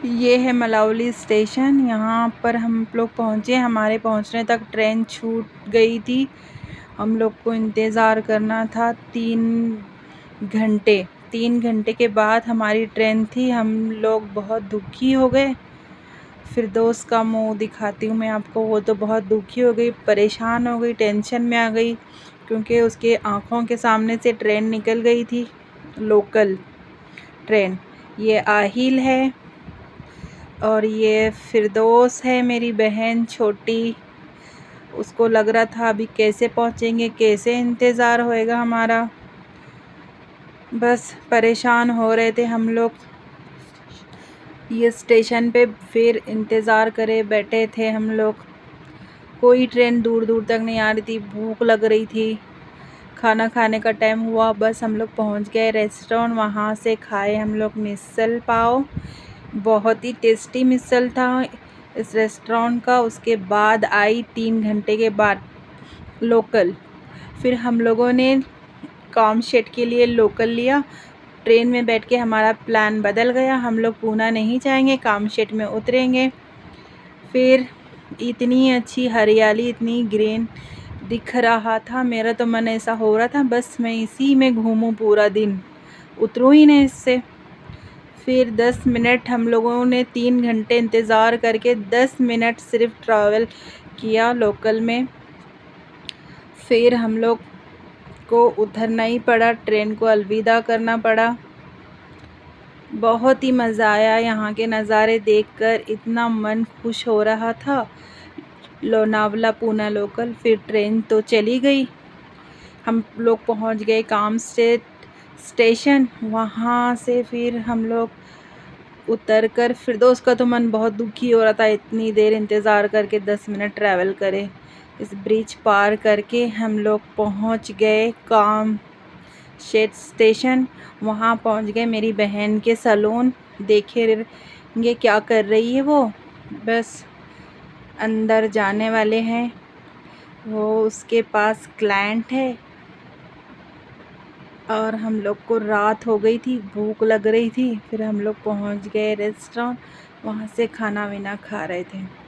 ये है मलावली स्टेशन। यहाँ पर हम लोग पहुँचे। हमारे पहुँचने तक ट्रेन छूट गई थी। हम लोग को इंतज़ार करना था 3 घंटे। 3 घंटे के बाद हमारी ट्रेन थी। हम लोग बहुत दुखी हो गए। फिरदौस का मुँह दिखाती हूँ मैं आपको। वो तो बहुत दुखी हो गई, परेशान हो गई, टेंशन में आ गई, क्योंकि उसके आँखों के सामने से ट्रेन निकल गई थी, लोकल ट्रेन। ये आहिल है और ये फिरदौस है, मेरी बहन छोटी। उसको लग रहा था अभी कैसे पहुँचेंगे, कैसे इंतज़ार होएगा हमारा। बस परेशान हो रहे थे हम लोग। ये स्टेशन पे फिर इंतज़ार करे बैठे थे हम लोग। कोई ट्रेन दूर दूर तक नहीं आ रही थी। भूख लग रही थी। खाना खाने का टाइम हुआ, बस हम लोग पहुंच गए रेस्टोरेंट। वहाँ से खाए हम लोग मिसल पाव। बहुत ही टेस्टी मिसल था इस रेस्टोरेंट का। उसके बाद आई 3 घंटे के बाद लोकल। फिर हम लोगों ने कामशेट के लिए लोकल लिया। ट्रेन में बैठ के हमारा प्लान बदल गया। हम लोग पूना नहीं जाएंगे, कामशेट में उतरेंगे। फिर इतनी अच्छी हरियाली, इतनी ग्रीन दिख रहा था। मेरा तो मन ऐसा हो रहा था बस मैं इसी में घूमूं पूरा दिन, उतरूँ ही नहीं इससे। फिर 10 मिनट हम लोगों ने 3 घंटे इंतज़ार करके 10 मिनट सिर्फ ट्रैवल किया लोकल में। फिर हम लोग को उतरना ही पड़ा, ट्रेन को अलविदा करना पड़ा। बहुत ही मज़ा आया यहाँ के नज़ारे देखकर। इतना मन खुश हो रहा था। लोनावला पूना लोकल। फिर ट्रेन तो चली गई। हम लोग पहुँच गए कामशेट स्टेशन। वहाँ से फिर हम लोग उतर कर, फिरदौस का तो मन बहुत दुखी हो रहा था, इतनी देर इंतज़ार करके 10 मिनट ट्रैवल करे। इस ब्रिज पार करके हम लोग पहुँच गए कामशेट स्टेशन। वहाँ पहुँच गए मेरी बहन के सैलून। देखेंगे क्या कर रही है वो। बस अंदर जाने वाले हैं। वो उसके पास क्लाइंट है। और हम लोग को रात हो गई थी, भूख लग रही थी। फिर हम लोग पहुंच गए रेस्टोरेंट। वहाँ से खाना वाना खा रहे थे।